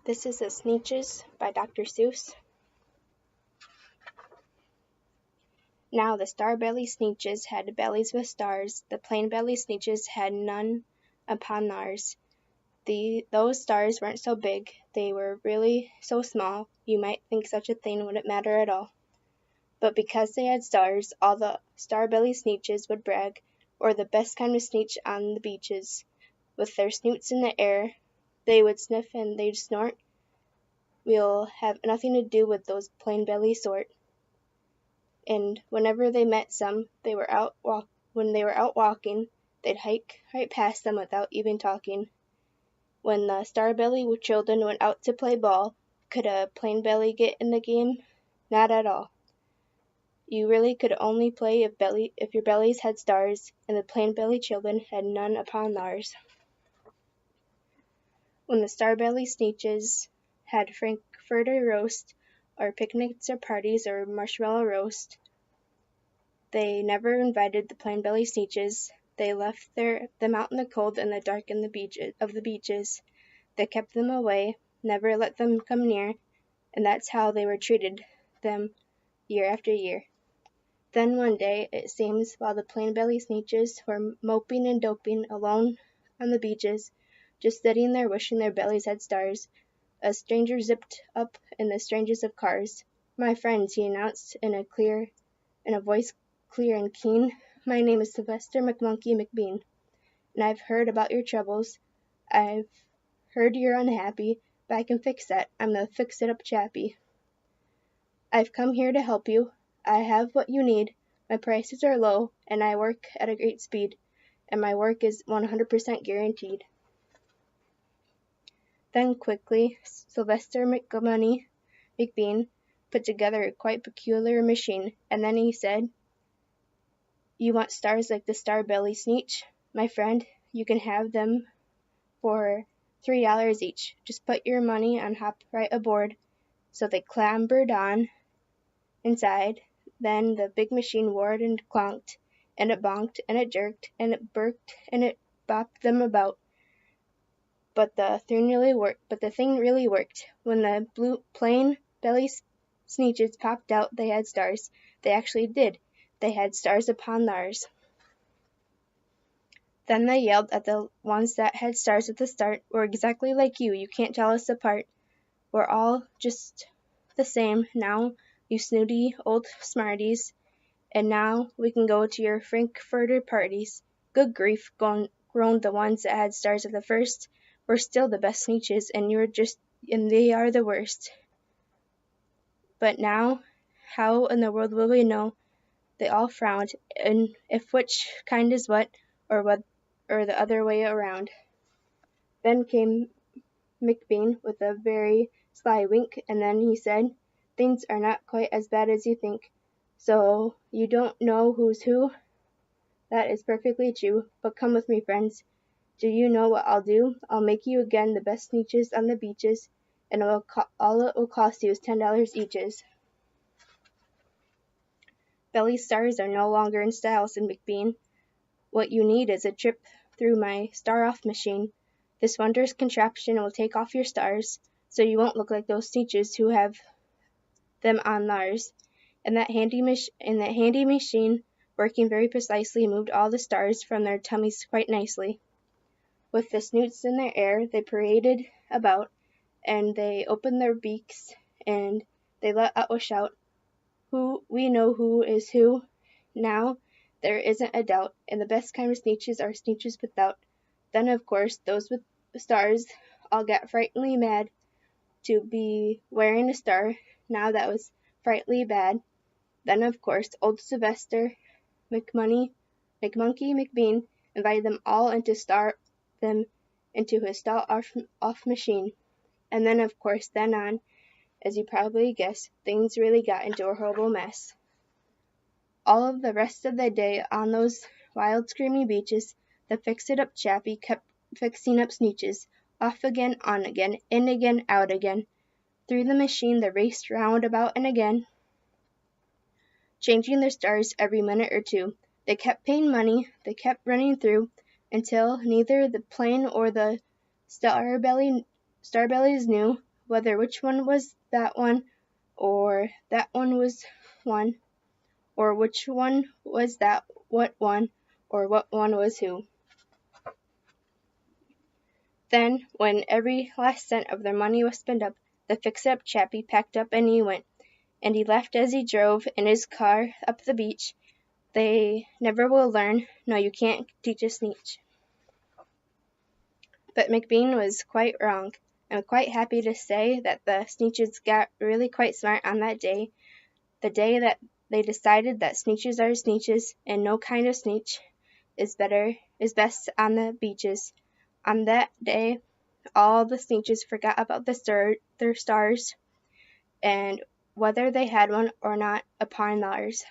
This is the Sneetches by Dr. Seuss. Now the star-belly Sneetches had bellies with stars, the plain-belly Sneetches had none upon theirs. Those stars weren't so big, they were really so small, you might think such a thing wouldn't matter at all. But because they had stars, all the star-belly Sneetches would brag, or the best kind of Sneetch on the beaches. With their snoots in the air, they would sniff and they'd snort. We'll have nothing to do with those plain-belly sort. And whenever they met some, when they were out walking, they'd hike right past them without even talking. When the star-belly children went out to play ball, could a plain-belly get in the game? Not at all. You really could only play if your bellies had stars, and the plain-belly children had none upon theirs. When the star-belly Sneetches had frankfurter roast, or picnics or parties or marshmallow roast, they never invited the plain-belly Sneetches. They left them out in the cold and the dark of the beaches. They kept them away, never let them come near, and that's how they were treated them year after year. Then one day, it seems, while the plain-belly Sneetches were moping and doping alone on the beaches, just sitting there wishing their bellies had stars, a stranger zipped up in the strangest of cars. "My friends," he announced in a voice clear and keen, "my name is Sylvester McMonkey McBean, and I've heard about your troubles. I've heard you're unhappy, but I can fix that. I'm the fix-it-up chappie. I've come here to help you. I have what you need. My prices are low, and I work at a great speed, and my work is 100% guaranteed." Then quickly, Sylvester McBean put together a quite peculiar machine, and then he said, "You want stars like the star-belly Sneetch? My friend, you can have them for $3 each. Just put your money and hop right aboard." So they clambered on inside. Then the big machine roared and clonked, and it bonked, and it jerked, and it burked, and it bopped them about. But the thing really worked. When the plain-belly Sneetches popped out, they had stars. They actually did. They had stars upon theirs. Then they yelled at the ones that had stars at the start, "We're exactly like you. You can't tell us apart. We're all just the same now, you snooty old smarties. And now we can go to your frankfurter parties." "Good grief," groaned the ones that had stars at the first. "We're still the best Sneetches, and they are the worst. But now, how in the world will we know?" They all frowned, and if which kind is what, or the other way around. Then came McBean with a very sly wink, and then he said, "Things are not quite as bad as you think. So you don't know who's who? That is perfectly true, but come with me, friends. Do you know what I'll do? I'll make you again the best Sneetches on the beaches, and all it will cost you is $10 eaches." "Belly stars are no longer in style," said McBean. "What you need is a trip through my star-off machine. This wondrous contraption will take off your stars, so you won't look like those Sneetches who have them on theirs." And that handy machine, working very precisely, moved all the stars from their tummies quite nicely. With the snoots in their air, they paraded about, and they opened their beaks, and they let out a shout, "We know who is who. Now there isn't a doubt, and the best kind of Sneetches are Sneetches without." Then, of course, those with stars all got frightfully mad to be wearing a star. Now that was frightfully bad. Then, of course, old Sylvester McMonkey McBean invited them all into his star-off machine. And then, of course, then on, as you probably guessed, things really got into a horrible mess. All of the rest of the day on those wild screaming beaches, the fix-it-up chappie kept fixing up Sneetches. Off again, on again, in again, out again. Through the machine they raced round about and again, changing their stars every minute or two. They kept paying money, they kept running through, until neither the plain or the starbellies knew whether which one was that one, or that one was one, or which one was that what one, or what one was who. Then, when every last cent of their money was spent up, the fix-it-up chappie packed up and he went, and he laughed as he drove in his car up the beach. They never will learn, no, you can't teach a Sneetch. But McBean was quite wrong. I'm quite happy to say that the Sneetches got really quite smart on that day, the day that they decided that Sneetches are Sneetches, and no kind of Sneetch is best on the beaches. On that day, all the Sneetches forgot about their stars, and whether they had one or not upon theirs.